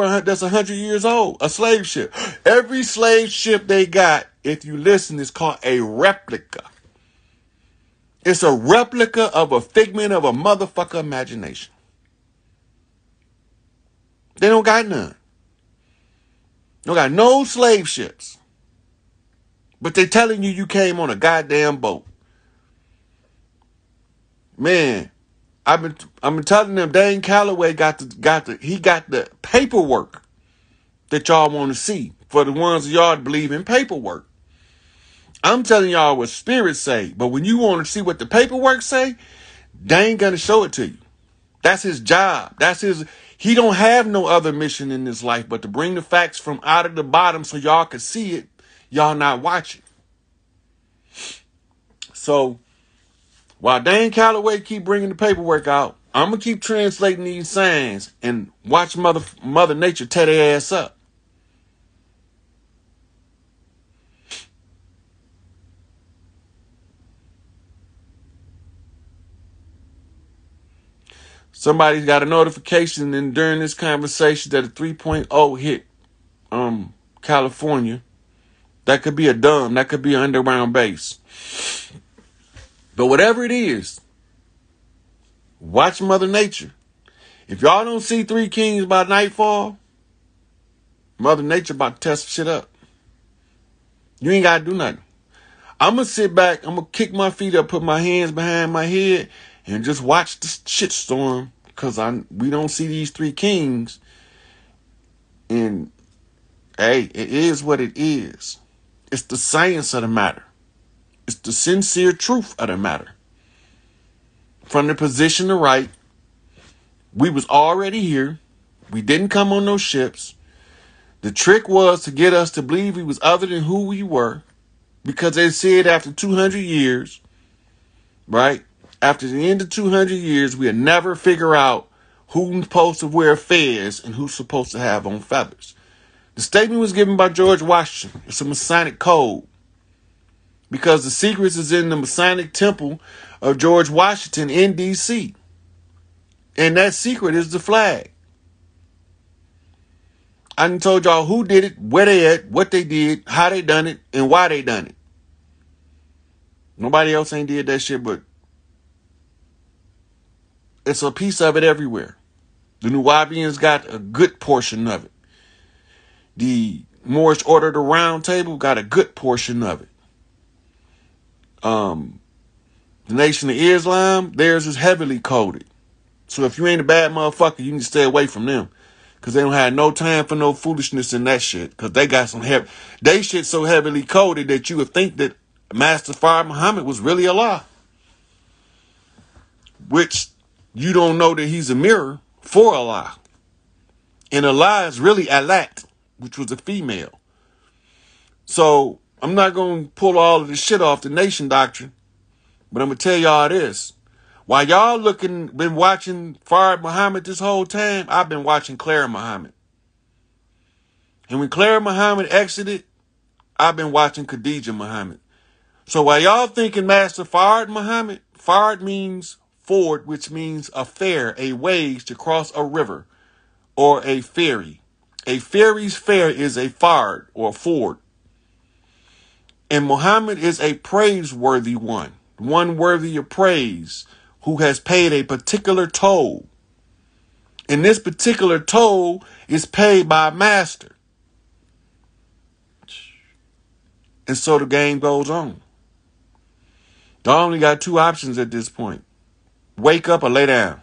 that's 100 years old, a slave ship. Every slave ship they got, if you listen, is called a replica. It's a replica of a figment of a motherfucker imagination. They don't got none. They don't got no slave ships. But they telling you came on a goddamn boat. Man, I've been telling them DANE CALLOWAY got the paperwork that y'all want to see. For the ones of y'all that believe in paperwork. I'm telling y'all what spirits say, but when you want to see what the paperwork say, they ain't gonna show it to you. That's his job. He don't have no other mission in this life but to bring the facts from out of the bottom so y'all can see it. Y'all not watching. So while DANE CALLOWAY keep bringing the paperwork out, I'm gonna keep translating these signs and watch Mother Nature tear their ass up. Somebody's got a notification and during this conversation that a 3.0 hit California. That could be a dome. That could be an underground base. But whatever it is, watch Mother Nature. If y'all don't see Three Kings by nightfall, Mother Nature about to test shit up. You ain't got to do nothing. I'm going to sit back. I'm going to kick my feet up, put my hands behind my head, and just watch the shitstorm because we don't see these Three Kings. And, hey, it is what it is. It's the science of the matter. It's the sincere truth of the matter. From the position to right, we was already here. We didn't come on no ships. The trick was to get us to believe we was other than who we were. Because they said after 200 years, right? After the end of 200 years, we'll never figure out who's supposed to wear feathers and who's supposed to have on feathers. The statement was given by George Washington. It's a Masonic code. Because the secrets is in the Masonic temple of George Washington in D.C. And that secret is the flag. I done told y'all who did it, where they at, what they did, how they done it, and why they done it. Nobody else ain't did that shit, but it's a piece of it everywhere. The Nubians got a good portion of it. The Moorish Order of the Round Table got a good portion of it. The Nation of Islam, theirs is heavily coded. So if you ain't a bad motherfucker, you need to stay away from them. Because they don't have no time for no foolishness in that shit. Because they got some they shit so heavily coded that you would think that Master Fard Muhammad was really Allah. Which you don't know that he's a mirror for Allah. And Allah is really Alat, which was a female. So I'm not going to pull all of this shit off the nation doctrine. But I'm going to tell y'all this. While y'all been watching Fard Muhammad this whole time, I've been watching Clara Muhammad. And when Clara Muhammad exited, I've been watching Khadija Muhammad. So while y'all thinking Master Fard Muhammad, Fard means ford, which means a fair, a wage to cross a river, or a ferry. A ferry's fare is a fard or ford. And Muhammad is a praiseworthy one worthy of praise, who has paid a particular toll. And this particular toll is paid by a master. And so the game goes on. Y'all only got two options at this point. Wake up or lay down.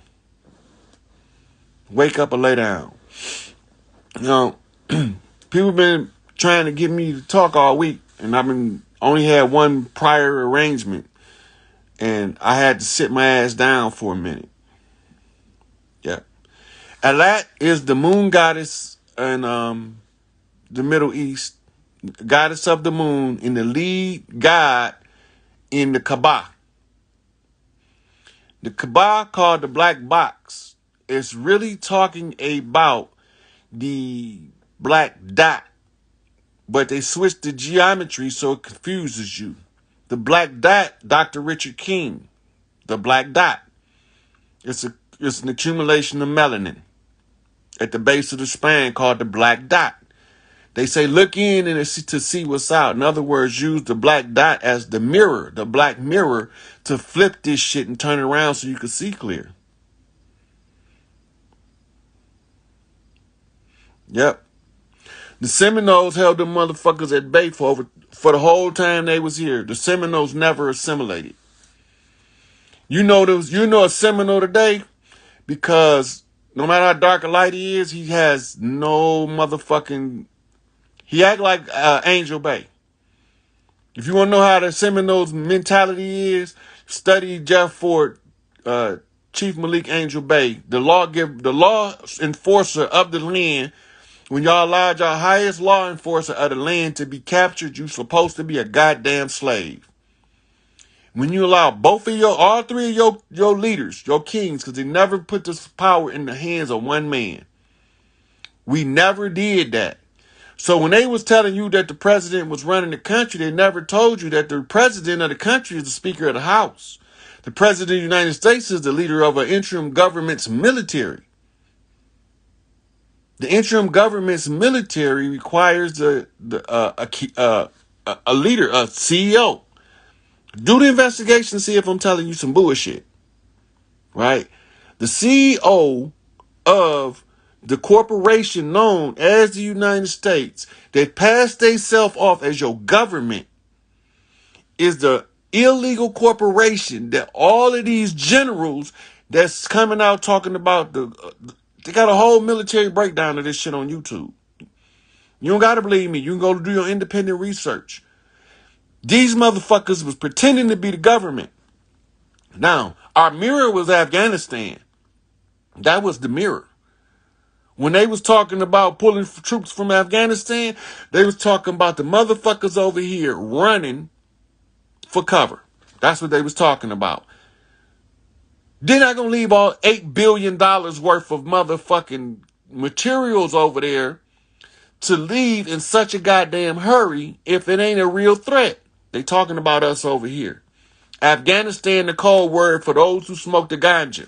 Wake up or lay down. You know, people been trying to get me to talk all week, and only had one prior arrangement. And I had to sit my ass down for a minute. Yeah. Alat is the moon goddess in the Middle East. Goddess of the moon and the lead god in the Kaaba. The Kaaba, called the black box, is really talking about the black dot. But they switched the geometry so it confuses you. The black dot, Dr. Richard King, the black dot. It's an accumulation of melanin. at the base of the spine called the black dot. They say look in and to see what's out. In other words, use the black dot as the mirror, the black mirror, to flip this shit and turn it around so you can see clear. Yep. The Seminoles held them motherfuckers at bay for the whole time they was here. The Seminoles never assimilated. You know a Seminole today because no matter how dark or light he is, he has no motherfucking. He act like Angel Bay. If you want to know how the Seminoles mentality is, study Jeff Ford, Chief Malik Angel Bay, the law enforcer of the land. When y'all allowed your highest law enforcer of the land to be captured, you supposed to be a goddamn slave. When you allow all three of your leaders, your kings, because they never put this power in the hands of one man. We never did that. So when they was telling you that the president was running the country, they never told you that the president of the country is the Speaker of the House. The president of the United States is the leader of an interim government's military. The interim government's military requires a leader, a CEO. Do the investigation, see if I'm telling you some bullshit. Right? The CEO of the corporation known as the United States that passed themselves off as your government is the illegal corporation that all of these generals that's coming out talking about they got a whole military breakdown of this shit on YouTube. You don't got to believe me. You can go do your independent research. These motherfuckers was pretending to be the government. Now, our mirror was Afghanistan. That was the mirror. When they was talking about pulling troops from Afghanistan, they was talking about the motherfuckers over here running for cover. That's what they was talking about. They're not going to leave all $8 billion worth of motherfucking materials over there to leave in such a goddamn hurry if it ain't a real threat. They talking about us over here. Afghanistan, the code word for those who smoke the ganja,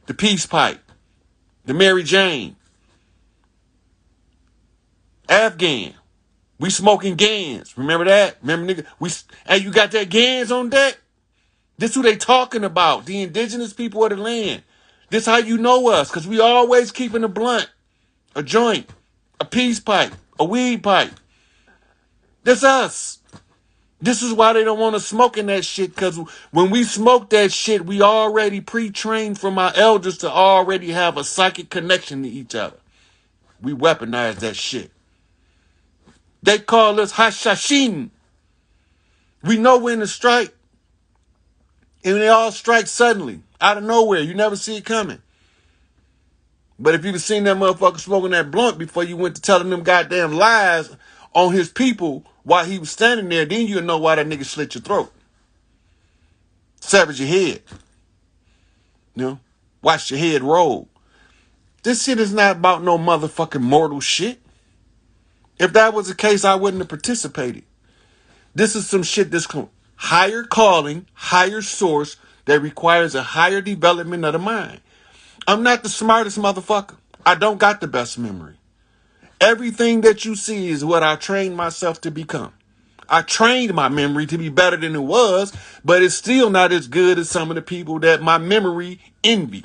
the peace pipe, the Mary Jane. Afghan. We smoking Gans. Remember that? Remember, nigga? Hey, you got that Gans on deck? This who they talking about. The indigenous people of the land. This how you know us. Because we always keeping a blunt, a joint, a peace pipe, a weed pipe. This us. This is why they don't want us smoking that shit. Because when we smoke that shit, we already pre-trained from our elders to already have a psychic connection to each other. We weaponize that shit. They call us Hashashin. We know when to strike. And they all strike suddenly, out of nowhere. You never see it coming. But if you'd have seen that motherfucker smoking that blunt before you went to telling them goddamn lies on his people while he was standing there, then you'll know why that nigga slit your throat. Severed your head. You know? Watch your head roll. This shit is not about no motherfucking mortal shit. If that was the case, I wouldn't have participated. This is some shit that's higher calling, higher source that requires a higher development of the mind. I'm not the smartest motherfucker. I don't got the best memory. Everything that you see is what I trained myself to become. I trained my memory to be better than it was, but it's still not as good as some of the people that my memory envy.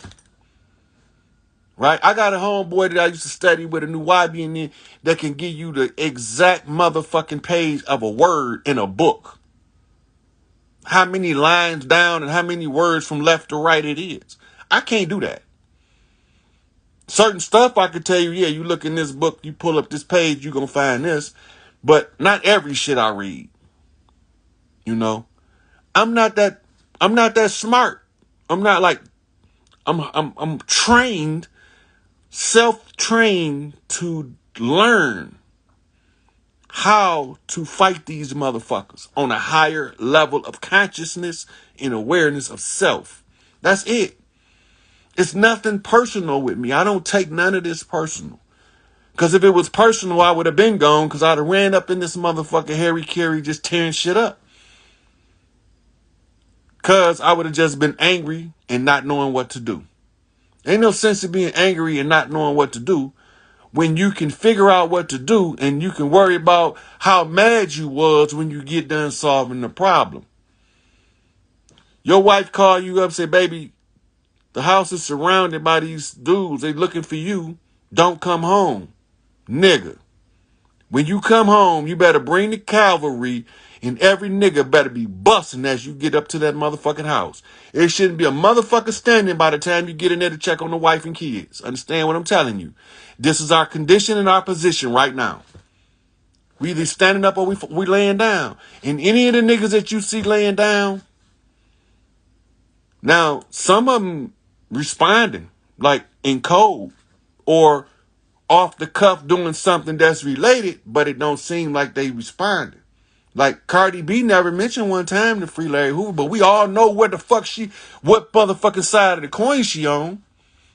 Right? I got a homeboy that I used to study with, a NOI that can give you the exact motherfucking page of a word in a book. How many lines down and how many words from left to right it is. I can't do that. Certain stuff I could tell you, yeah, you look in this book, you pull up this page, you're going to find this. But not every shit I read. You know? I'm not that smart. I'm not like, I'm trained, self-trained to learn how to fight these motherfuckers on a higher level of consciousness and awareness of self. That's it. It's nothing personal with me. I don't take none of this personal. Because if it was personal, I would have been gone because I'd have ran up in this motherfucker Harry Carey just tearing shit up. Because I would have just been angry and not knowing what to do. Ain't no sense in being angry and not knowing what to do when you can figure out what to do and you can worry about how mad you was when you get done solving the problem. Your wife call you up, say, baby, the house is surrounded by these dudes. They looking for you. Don't come home. Nigga. When you come home, you better bring the cavalry, and every nigga better be busting as you get up to that motherfucking house. It shouldn't be a motherfucker standing by the time you get in there to check on the wife and kids. Understand what I'm telling you? This is our condition and our position right now. We either standing up or we laying down. And any of the niggas that you see laying down, now, some of them responding, like in code or off the cuff doing something that's related, but it don't seem like they responded. Like Cardi B never mentioned one time to Free Larry Hoover, but we all know what motherfucking side of the coin she on.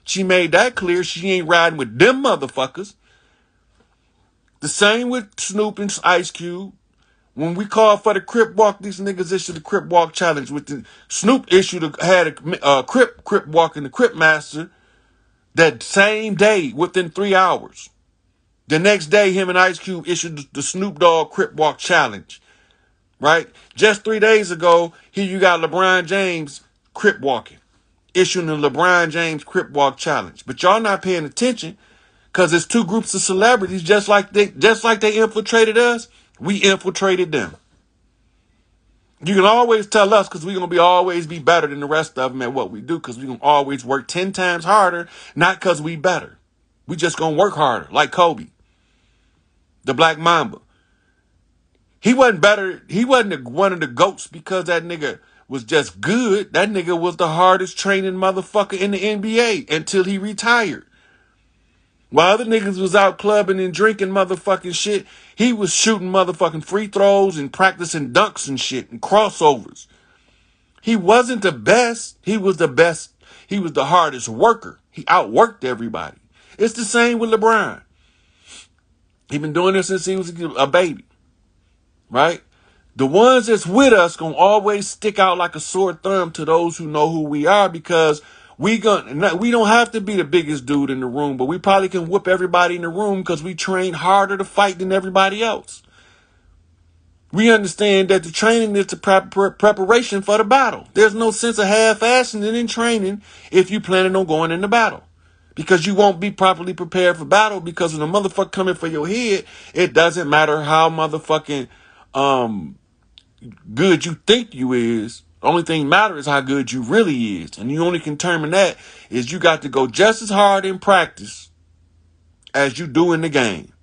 She made that clear. She ain't riding with them motherfuckers. The same with Snoop and Ice Cube. When we called for the Crip Walk, these niggas issued the Crip Walk challenge. With the Snoop had a Crip Walk in the Crip Master that same day within 3 hours. The next day, him and Ice Cube issued the Snoop Dogg Crip Walk challenge. Right? Just 3 days ago, here you got LeBron James Crip walking, issuing the LeBron James Crip Walk challenge. But y'all not paying attention because it's two groups of celebrities just like they infiltrated us. We infiltrated them. You can always tell us because we're going to always be better than the rest of them at what we do because we're going to always work 10 times harder, not because we better. We just going to work harder, like Kobe, the Black Mamba. He wasn't better. He wasn't one of the GOATs because that nigga was just good. That nigga was the hardest training motherfucker in the NBA until he retired. While other niggas was out clubbing and drinking motherfucking shit, he was shooting motherfucking free throws and practicing dunks and shit and crossovers. He wasn't the best. He was the best. He was the hardest worker. He outworked everybody. It's the same with LeBron. He been doing this since he was a baby. Right? The ones that's with us gonna always stick out like a sore thumb to those who know who we are because we don't have to be the biggest dude in the room, but we probably can whoop everybody in the room because we train harder to fight than everybody else. We understand that the training is the preparation for the battle. There's no sense of half-assing it in training if you planning on going into battle. Because you won't be properly prepared for battle because when a motherfucker coming for your head, it doesn't matter how motherfucking good you think you is. The only thing matters is how good you really is. And you only can determine that is you got to go just as hard in practice as you do in the game.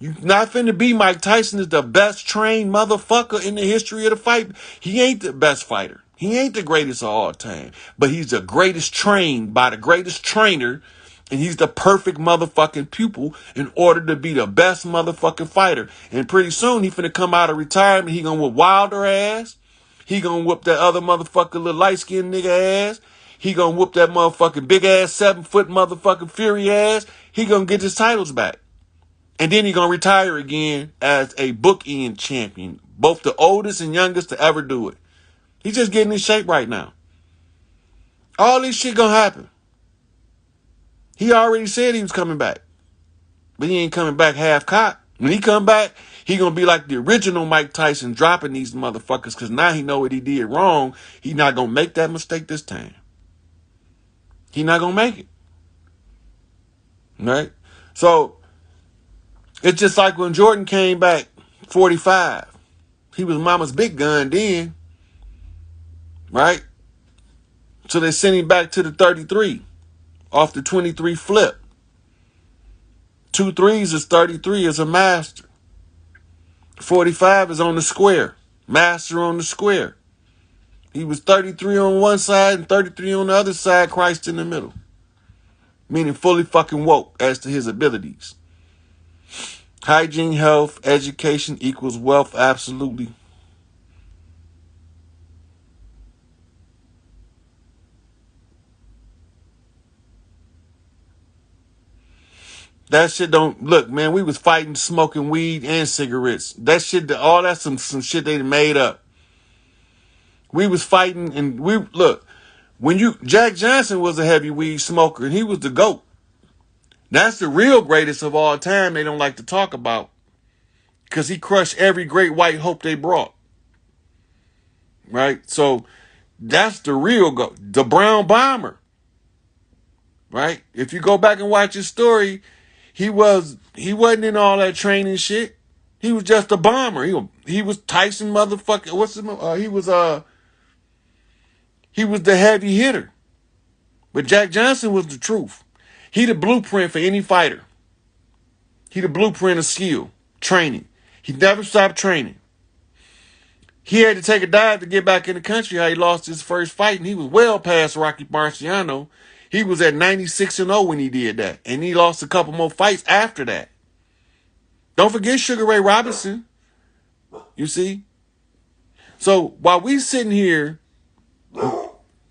You not finna be Mike Tyson is the best trained motherfucker in the history of the fight. He ain't the best fighter. He ain't the greatest of all time. But he's the greatest trained by the greatest trainer. And he's the perfect motherfucking pupil in order to be the best motherfucking fighter. And pretty soon he finna come out of retirement. He gonna whoop Wilder ass. He gonna whoop that other motherfucker little light-skinned nigga ass. He gonna whoop that motherfucking big-ass 7-foot motherfucking Fury ass. He gonna get his titles back. And then he gonna retire again as a bookend champion. Both the oldest and youngest to ever do it. He's just getting in shape right now. All this shit gonna happen. He already said he was coming back. But he ain't coming back half-cocked. When he come back, he gonna be like the original Mike Tyson dropping these motherfuckers because now he know what he did wrong. He not gonna make that mistake this time. He not gonna make it. Right? So, it's just like when Jordan came back 45. He was mama's big gun then. Right? So they sent him back to the 33 off the 23 flip. 2 threes is 33 as a master. 45 is on the square. Master on the square. He was 33 on one side and 33 on the other side, Christ in the middle. Meaning fully fucking woke as to his abilities. Hygiene, health, education equals wealth, absolutely. That shit don't look, man. We was fighting, smoking weed and cigarettes. That shit, all that's some shit they made up. We was fighting, and we look. Jack Johnson was a heavy weed smoker, and he was the GOAT. That's the real greatest of all time they don't like to talk about, because he crushed every great white hope they brought. Right? So that's the real the brown bomber. Right? If you go back and watch his story, he wasn't in all that training shit. He was just a bomber. He was Tyson motherfucker. He was the heavy hitter. But Jack Johnson was the truth. He the blueprint for any fighter. He the blueprint of skill, training. He never stopped training. He had to take a dive to get back in the country. How he lost his first fight, and he was well past Rocky Marciano. He was at 96-0 when he did that, and he lost a couple more fights after that. Don't forget Sugar Ray Robinson. You see? So while we sitting here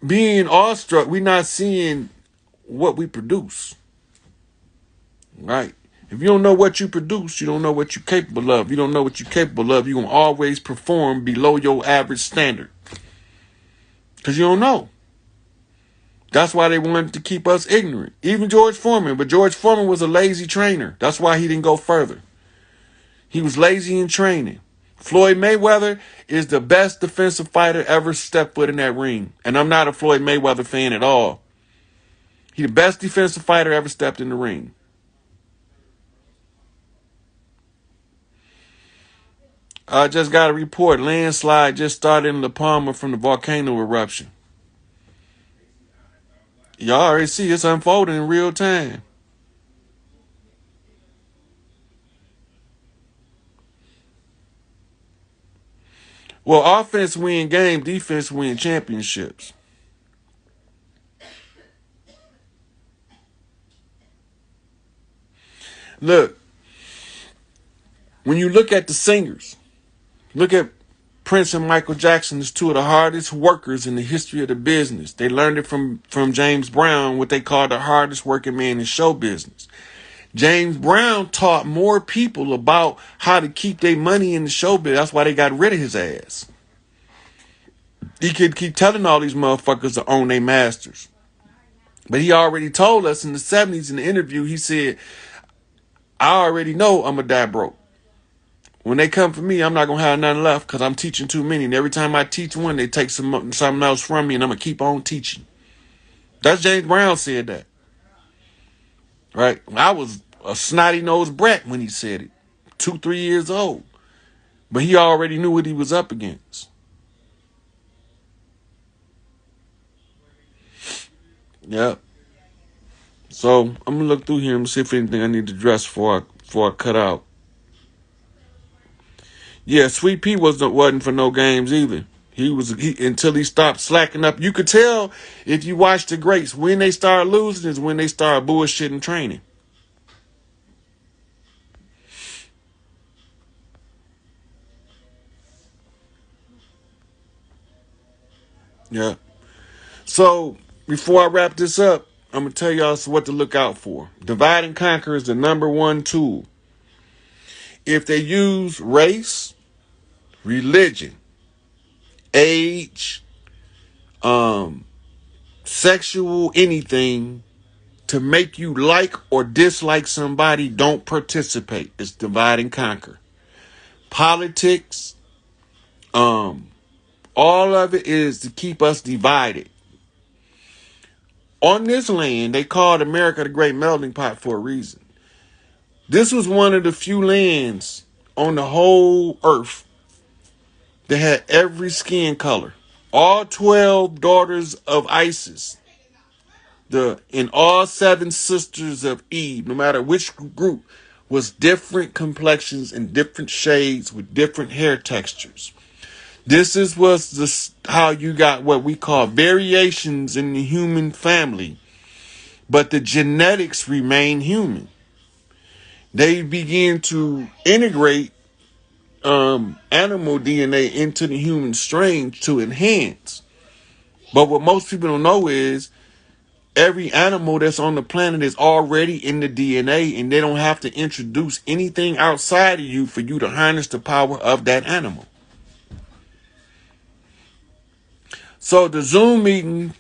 being awestruck, we're not seeing what we produce. Right? If you don't know what you produce, you don't know what you're capable of. You don't know what you're capable of, you're going to always perform below your average standard. Because you don't know. That's why they wanted to keep us ignorant. Even George Foreman. But George Foreman was a lazy trainer. That's why he didn't go further. He was lazy in training. Floyd Mayweather is the best defensive fighter ever stepped foot in that ring. And I'm not a Floyd Mayweather fan at all. He's the best defensive fighter ever stepped in the ring. I just got a report. Landslide just started in La Palma from the volcano eruption. Y'all already see it's unfolding in real time. Well, offense win game, defense win championships. Look, when you look at the singers, look at Prince and Michael Jackson as two of the hardest workers in the history of the business. They learned it from James Brown, what they call the hardest working man in show business. James Brown taught more people about how to keep their money in the show business. That's why they got rid of his ass. He could keep telling all these motherfuckers to own their masters. But he already told us in the 70s in the interview, he said, I already know I'm going to die broke. When they come for me, I'm not going to have nothing left because I'm teaching too many. And every time I teach one, they take something else from me, and I'm going to keep on teaching. That's James Brown said that. Right? I was a snotty-nosed brat when he said it. 2-3 years old. But he already knew what he was up against. Yep. So I'm going to look through here and see if anything I need to address before I cut out. Yeah, Sweet Pea wasn't for no games either. He until he stopped slacking up. You could tell if you watch the greats, when they start losing is when they start bullshitting training. Yeah. So before I wrap this up, I'm going to tell y'all what to look out for. Divide and conquer is the #1 tool. If they use race, religion, age, sexual anything to make you like or dislike somebody, don't participate. It's divide and conquer. Politics, all of it is to keep us divided. On this land, they called America the Great Melting Pot for a reason. This was one of the few lands on the whole earth that had every skin color. All 12 daughters of Isis, and all 7 sisters of Eve, no matter which group, was different complexions and different shades with different hair textures. This was how you got what we call variations in the human family, but the genetics remain human. They begin to integrate animal DNA into the human strain to enhance. But what most people don't know is every animal that's on the planet is already in the DNA, and they don't have to introduce anything outside of you for you to harness the power of that animal. So the Zoom meeting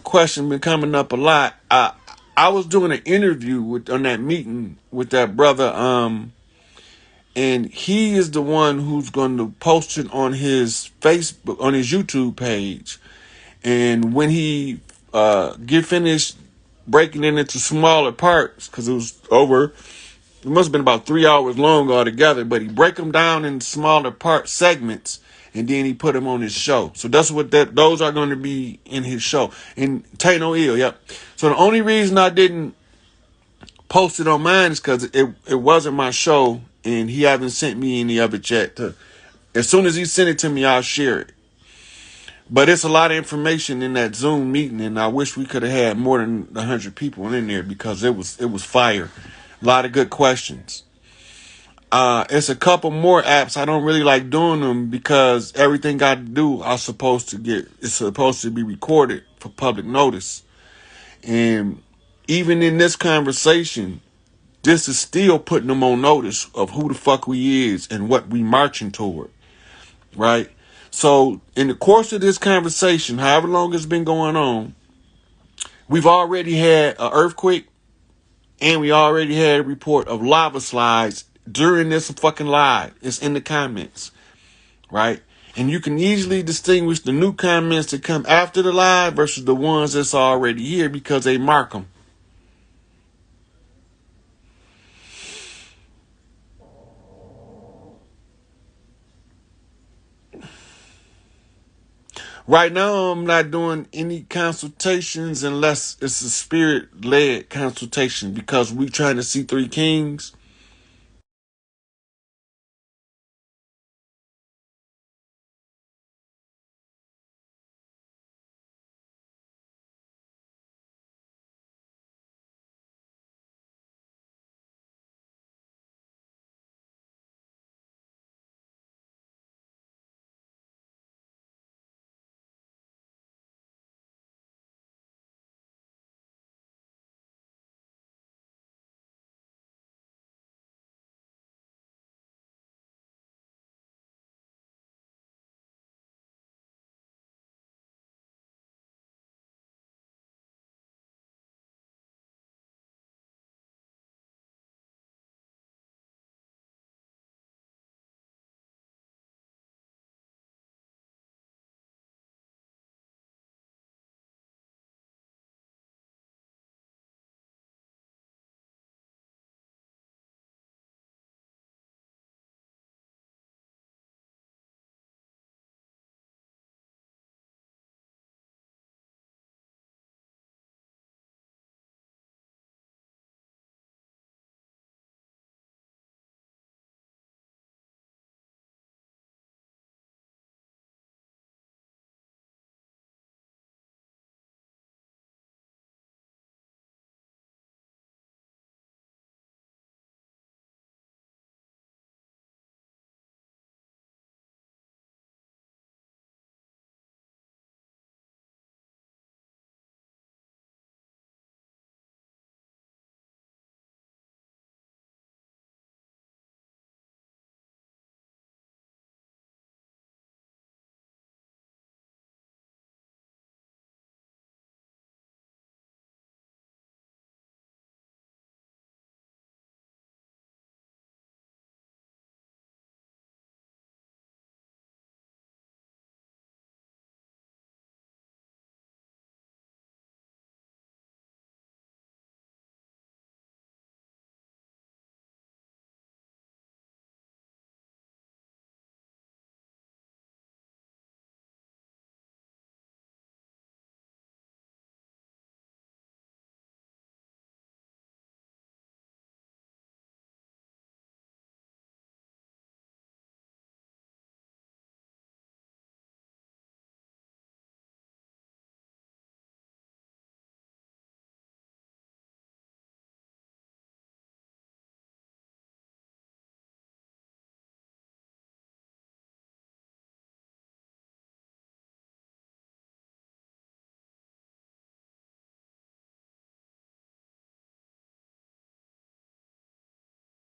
question been coming up a lot. I was doing an interview on that meeting with that brother, and he is the one who's going to post it on his Facebook, on his YouTube page. And when he get finished breaking it into smaller parts, because it was over, it must have been about 3 hours long altogether, but he break them down in smaller part segments, and then he put them on his show. So that's what those are going to be in his show. And Tay No Ill, yep. So the only reason I didn't post it on mine is because it wasn't my show, and he haven't sent me any of it yet. As soon as he sent it to me, I'll share it. But it's a lot of information in that Zoom meeting, and I wish we could have had more than 100 people in there because it was fire. A lot of good questions. It's a couple more apps. I don't really like doing them because everything I do, it's supposed to be recorded for public notice. And even in this conversation, this is still putting them on notice of who the fuck we is and what we marching toward. Right? So in the course of this conversation, however long it's been going on, we've already had an earthquake and we already had a report of lava slides during this fucking live. It's in the comments, right? And you can easily distinguish the new comments that come after the live versus the ones that's already here because they mark them. Right now, I'm not doing any consultations unless it's a spirit-led consultation because we're trying to see three kings.